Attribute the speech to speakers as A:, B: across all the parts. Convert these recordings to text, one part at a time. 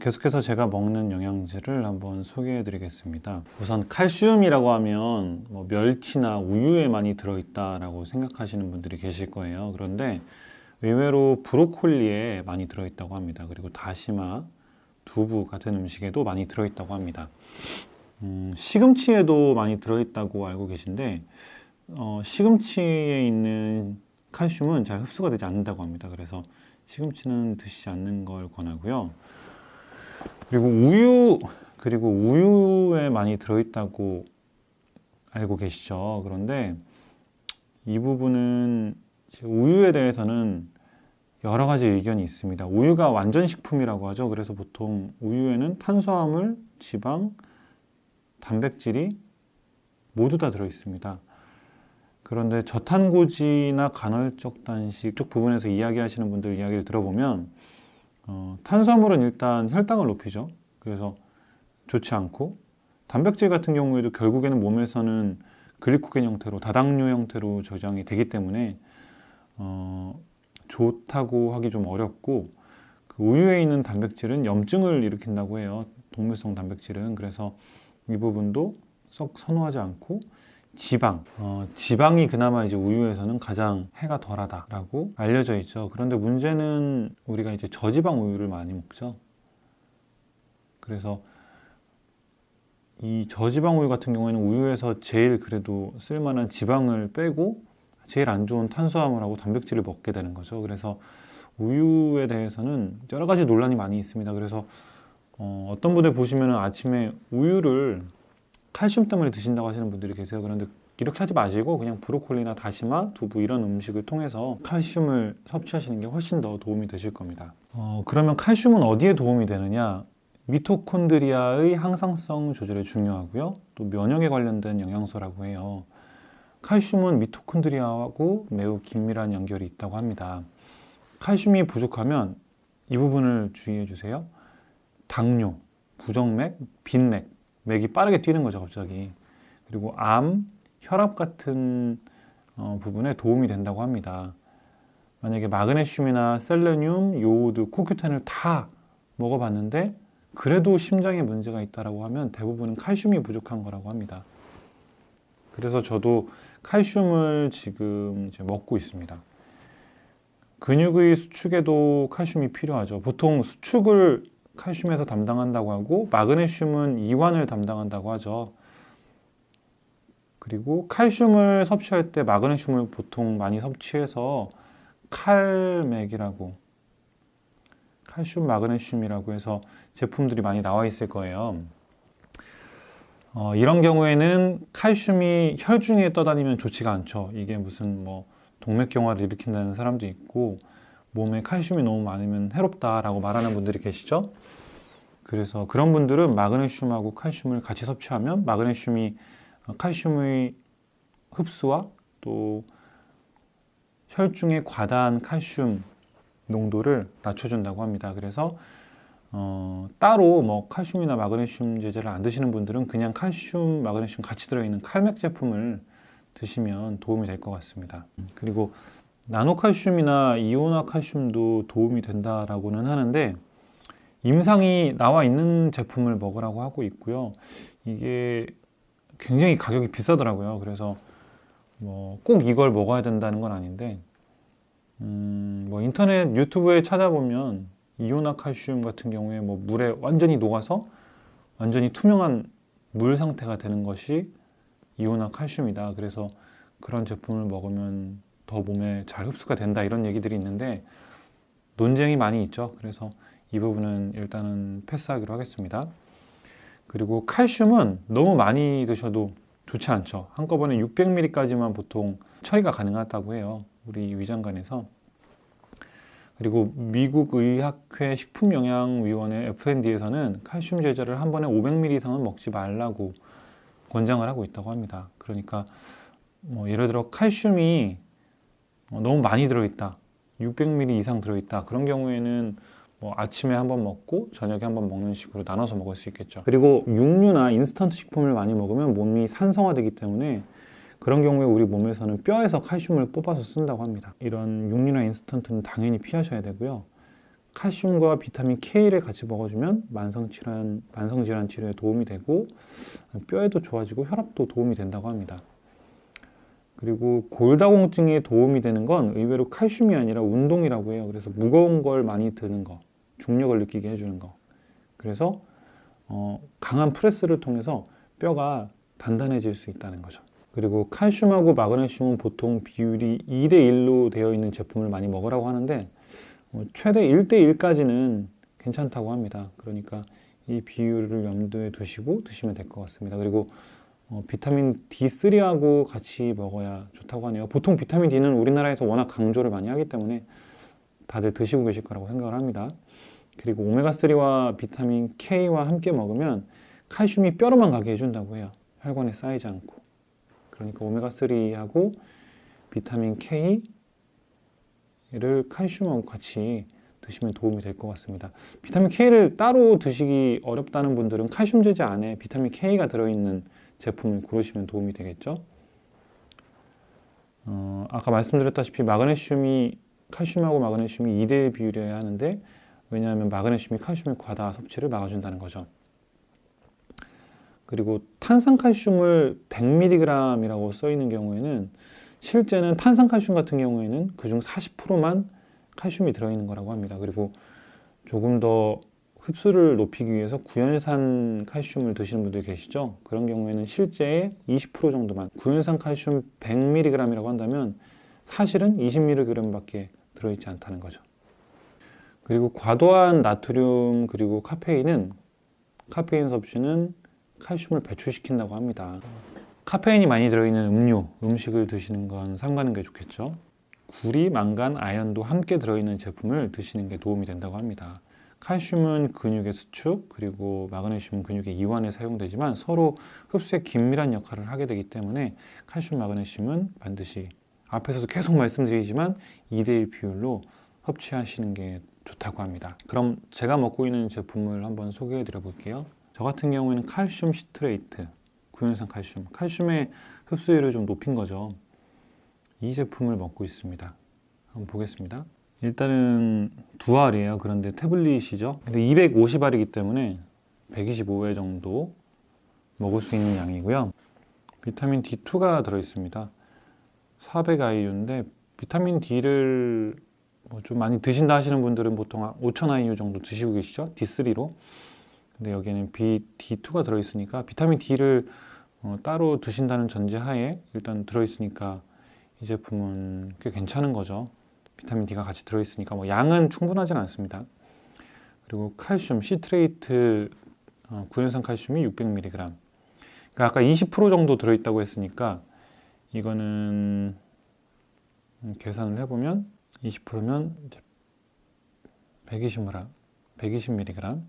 A: 계속해서 제가 먹는 영양제를 한번 소개해 드리겠습니다. 우선 칼슘이라고 하면 뭐 멸치나 우유에 많이 들어있다라고 생각하시는 분들이 계실 거예요. 그런데 의외로 브로콜리에 많이 들어있다고 합니다. 그리고 다시마, 두부 같은 음식에도 많이 들어있다고 합니다. 시금치에도 많이 들어있다고 알고 계신데 시금치에 있는 칼슘은 잘 흡수가 되지 않는다고 합니다. 그래서 시금치는 드시지 않는 걸 권하고요. 그리고 우유에 많이 들어있다고 알고 계시죠. 그런데 이 부분은 우유에 대해서는 여러 가지 의견이 있습니다. 우유가 완전식품이라고 하죠. 그래서 보통 우유에는 탄수화물, 지방, 단백질이 모두 다 들어있습니다. 그런데 저탄고지나 간헐적 단식 쪽 부분에서 이야기하시는 분들 이야기를 들어보면 탄수화물은 일단 혈당을 높이죠. 그래서 좋지 않고, 단백질 같은 경우에도 결국에는 몸에서는 글리코겐 형태로, 다당류 형태로 저장이 되기 때문에 좋다고 하기 좀 어렵고, 그 우유에 있는 단백질은 염증을 일으킨다고 해요. 동물성 단백질은. 그래서 이 부분도 썩 선호하지 않고, 지방이 그나마 이제 우유에서는 가장 해가 덜하다라고 알려져 있죠. 그런데 문제는 우리가 이제 저지방 우유를 많이 먹죠. 그래서 이 저지방 우유 같은 경우에는 우유에서 제일 그래도 쓸만한 지방을 빼고 제일 안 좋은 탄수화물하고 단백질을 먹게 되는 거죠. 그래서 우유에 대해서는 여러 가지 논란이 많이 있습니다. 그래서 어떤 분들 보시면 아침에 우유를 칼슘 때문에 드신다고 하시는 분들이 계세요. 그런데 이렇게 하지 마시고 그냥 브로콜리나 다시마, 두부 이런 음식을 통해서 칼슘을 섭취하시는 게 훨씬 더 도움이 되실 겁니다. 그러면 칼슘은 어디에 도움이 되느냐? 미토콘드리아의 항상성 조절에 중요하고요. 또 면역에 관련된 영양소라고 해요. 칼슘은 미토콘드리아하고 매우 긴밀한 연결이 있다고 합니다. 칼슘이 부족하면 이 부분을 주의해 주세요. 당뇨, 부정맥, 빈맥, 맥이 빠르게 뛰는 거죠, 갑자기. 그리고 암, 혈압 같은 부분에 도움이 된다고 합니다. 만약에 마그네슘이나 셀레늄, 요오드, 코큐텐을 다 먹어봤는데 그래도 심장에 문제가 있다고 하면 대부분은 칼슘이 부족한 거라고 합니다. 그래서 저도 칼슘을 지금 이제 먹고 있습니다. 근육의 수축에도 칼슘이 필요하죠. 보통 수축을 칼슘에서 담당한다고 하고 마그네슘은 이완을 담당한다고 하죠. 그리고 칼슘을 섭취할 때 마그네슘을 보통 많이 섭취해서 칼슘 마그네슘이라고 해서 제품들이 많이 나와 있을 거예요. 이런 경우에는 칼슘이 혈중에 떠다니면 좋지가 않죠. 이게 무슨 뭐 동맥경화를 일으킨다는 사람도 있고 몸에 칼슘이 너무 많으면 해롭다라고 말하는 분들이 계시죠. 그래서 그런 분들은 마그네슘하고 칼슘을 같이 섭취하면 마그네슘이 칼슘의 흡수와 또 혈중의 과다한 칼슘 농도를 낮춰준다고 합니다. 그래서 따로 뭐 칼슘이나 마그네슘 제제를 안 드시는 분들은 그냥 칼슘, 마그네슘 같이 들어있는 칼맥 제품을 드시면 도움이 될 것 같습니다. 그리고 나노칼슘이나 이온화 칼슘도 도움이 된다라고는 하는데 임상이 나와 있는 제품을 먹으라고 하고 있고요. 이게 굉장히 가격이 비싸더라고요. 그래서 뭐 꼭 이걸 먹어야 된다는 건 아닌데 뭐 인터넷 유튜브에 찾아보면 이온화 칼슘 같은 경우에 뭐 물에 완전히 녹아서 완전히 투명한 물 상태가 되는 것이 이온화 칼슘이다. 그래서 그런 제품을 먹으면 더 몸에 잘 흡수가 된다 이런 얘기들이 있는데 논쟁이 많이 있죠. 그래서 이 부분은 일단은 패스하기로 하겠습니다. 그리고 칼슘은 너무 많이 드셔도 좋지 않죠. 한꺼번에 600ml까지만 보통 처리가 가능하다고 해요. 우리 위장관에서. 그리고 미국 의학회 식품영양위원회 FND에서는 칼슘 제제를 한 번에 500ml 이상은 먹지 말라고 권장을 하고 있다고 합니다. 그러니까 뭐 예를 들어 칼슘이 너무 많이 들어있다, 600ml 이상 들어있다, 그런 경우에는 뭐 아침에 한번 먹고 저녁에 한번 먹는 식으로 나눠서 먹을 수 있겠죠. 그리고 육류나 인스턴트 식품을 많이 먹으면 몸이 산성화되기 때문에 그런 경우에 우리 몸에서는 뼈에서 칼슘을 뽑아서 쓴다고 합니다. 이런 육류나 인스턴트는 당연히 피하셔야 되고요. 칼슘과 비타민 K를 같이 먹어주면 만성질환 치료에 도움이 되고 뼈에도 좋아지고 혈압도 도움이 된다고 합니다. 그리고 골다공증에 도움이 되는 건 의외로 칼슘이 아니라 운동이라고 해요. 그래서 무거운 걸 많이 드는 거, 중력을 느끼게 해주는 거. 그래서 강한 프레스를 통해서 뼈가 단단해질 수 있다는 거죠. 그리고 칼슘하고 마그네슘은 보통 비율이 2대1로 되어 있는 제품을 많이 먹으라고 하는데 최대 1대1까지는 괜찮다고 합니다. 그러니까 이 비율을 염두에 두시고 드시면 될 것 같습니다. 그리고 비타민 D3하고 같이 먹어야 좋다고 하네요. 보통 비타민 D는 우리나라에서 워낙 강조를 많이 하기 때문에 다들 드시고 계실 거라고 생각을 합니다. 그리고 오메가3와 비타민 K와 함께 먹으면 칼슘이 뼈로만 가게 해준다고 해요. 혈관에 쌓이지 않고. 그러니까 오메가3하고 비타민 K를 칼슘하고 같이 드시면 도움이 될 것 같습니다. 비타민 K를 따로 드시기 어렵다는 분들은 칼슘 제제 안에 비타민 K가 들어있는 제품을 고르시면 도움이 되겠죠. 아까 말씀드렸다시피 칼슘하고 마그네슘이 2대1 비율이어야 하는데 왜냐하면 마그네슘이 칼슘의 과다 섭취를 막아준다는 거죠. 그리고 탄산칼슘을 100mg이라고 써 있는 경우에는 실제는 탄산칼슘 같은 경우에는 그중 40%만 칼슘이 들어있는 거라고 합니다. 그리고 조금 더 흡수를 높이기 위해서 구연산 칼슘을 드시는 분들 계시죠? 그런 경우에는 실제의 20% 정도만, 구연산 칼슘 100mg이라고 한다면 사실은 20mg 밖에 들어있지 않다는 거죠. 그리고 과도한 나트륨 그리고 카페인 섭취는 칼슘을 배출시킨다고 합니다. 카페인이 많이 들어있는 음식을 드시는 건 삼가는 게 좋겠죠. 구리, 망간, 아연도 함께 들어있는 제품을 드시는 게 도움이 된다고 합니다. 칼슘은 근육의 수축, 그리고 마그네슘은 근육의 이완에 사용되지만 서로 흡수에 긴밀한 역할을 하게 되기 때문에 칼슘, 마그네슘은 반드시 앞에서도 계속 말씀드리지만 2대1 비율로 섭취하시는 게 좋다고 합니다. 그럼 제가 먹고 있는 제품을 한번 소개해 드려 볼게요. 저 같은 경우에는 칼슘 시트레이트, 구연산 칼슘의 흡수율을 좀 높인 거죠. 이 제품을 먹고 있습니다. 한번 보겠습니다. 일단은 2알이에요. 그런데 태블릿이죠. 근데 250알이기 때문에 125회 정도 먹을 수 있는 양이고요. 비타민 D2가 들어있습니다. 400IU인데 비타민 D를 좀 많이 드신다 하시는 분들은 보통 5000IU 정도 드시고 계시죠? D3로. 근데 여기에는 D2가 들어있으니까 비타민 D를 따로 드신다는 전제하에 일단 들어있으니까 이 제품은 꽤 괜찮은 거죠. 비타민 D가 같이 들어있으니까 양은 충분하진 않습니다. 그리고 칼슘 시트레이트 구연산 칼슘이 600mg. 그러니까 아까 20% 정도 들어있다고 했으니까 이거는 계산을 해보면 20%면 120mg.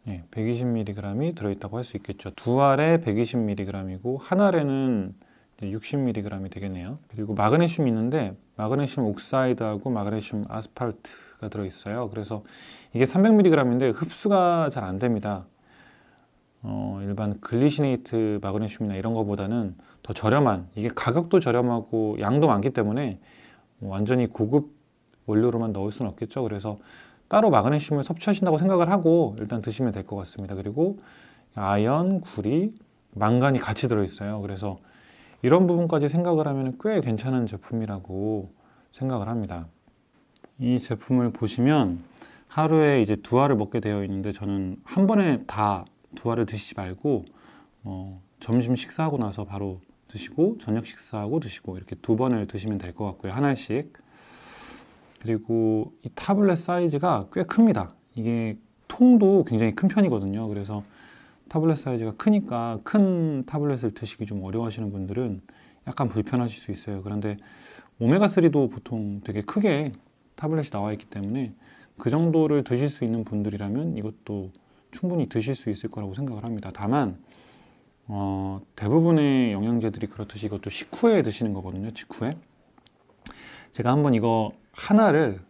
A: 네, 120mg이 들어있다고 할 수 있겠죠. 2알에 120mg이고 한 알에는 60mg이 되겠네요. 그리고 마그네슘이 있는데 마그네슘 옥사이드하고 마그네슘 아스팔트가 들어있어요. 그래서 이게 300mg인데 흡수가 잘 안 됩니다. 일반 글리시네이트 마그네슘이나 이런 거보다는 더 저렴한, 이게 가격도 저렴하고 양도 많기 때문에 완전히 고급 원료로만 넣을 수는 없겠죠. 그래서 따로 마그네슘을 섭취하신다고 생각을 하고 일단 드시면 될 것 같습니다. 그리고 아연, 구리, 망간이 같이 들어있어요. 그래서 이런 부분까지 생각을 하면 꽤 괜찮은 제품이라고 생각을 합니다. 이 제품을 보시면 하루에 이제 2알을 먹게 되어 있는데 저는 한 번에 다 2알을 드시지 말고 점심 식사하고 나서 바로 드시고 저녁 식사하고 드시고 이렇게 2번을 드시면 될 것 같고요. 한 알씩. 그리고 이 타블렛 사이즈가 꽤 큽니다. 이게 통도 굉장히 큰 편이거든요. 그래서 타블렛 사이즈가 크니까 큰 타블렛을 드시기 좀 어려워하시는 분들은 약간 불편하실 수 있어요. 그런데 오메가3도 보통 되게 크게 타블렛이 나와 있기 때문에 그 정도를 드실 수 있는 분들이라면 이것도 충분히 드실 수 있을 거라고 생각을 합니다. 다만 대부분의 영양제들이 그렇듯이 이것도 식후에 드시는 거거든요. 직후에. 제가 한번 이거 하나를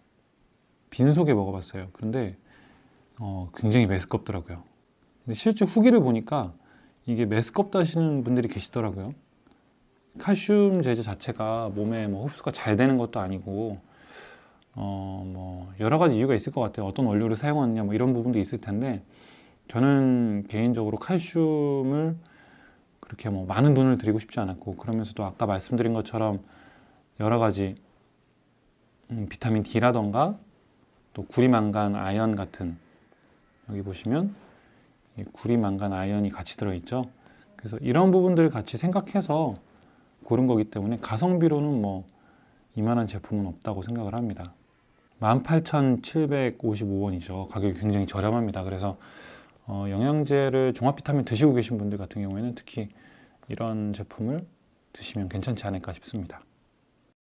A: 빈속에 먹어봤어요. 그런데 굉장히 메스껍더라고요. 근데 실제 후기를 보니까 이게 메스껍다 하시는 분들이 계시더라고요. 칼슘 제제 자체가 몸에 흡수가 잘 되는 것도 아니고 뭐 여러 가지 이유가 있을 것 같아요. 어떤 원료를 사용하느냐 뭐 이런 부분도 있을 텐데 저는 개인적으로 칼슘을 그렇게 뭐 많은 돈을 들이고 싶지 않았고 그러면서도 아까 말씀드린 것처럼 여러 가지 비타민 D라던가 또 구리망간, 아연 같은 여기 보시면 이 구리망간, 아연이 같이 들어있죠. 그래서 이런 부분들을 같이 생각해서 고른 거기 때문에 가성비로는 뭐 이만한 제품은 없다고 생각을 합니다. 18,755원이죠. 가격이 굉장히 저렴합니다. 그래서 영양제를 종합 비타민 드시고 계신 분들 같은 경우에는 특히 이런 제품을 드시면 괜찮지 않을까 싶습니다.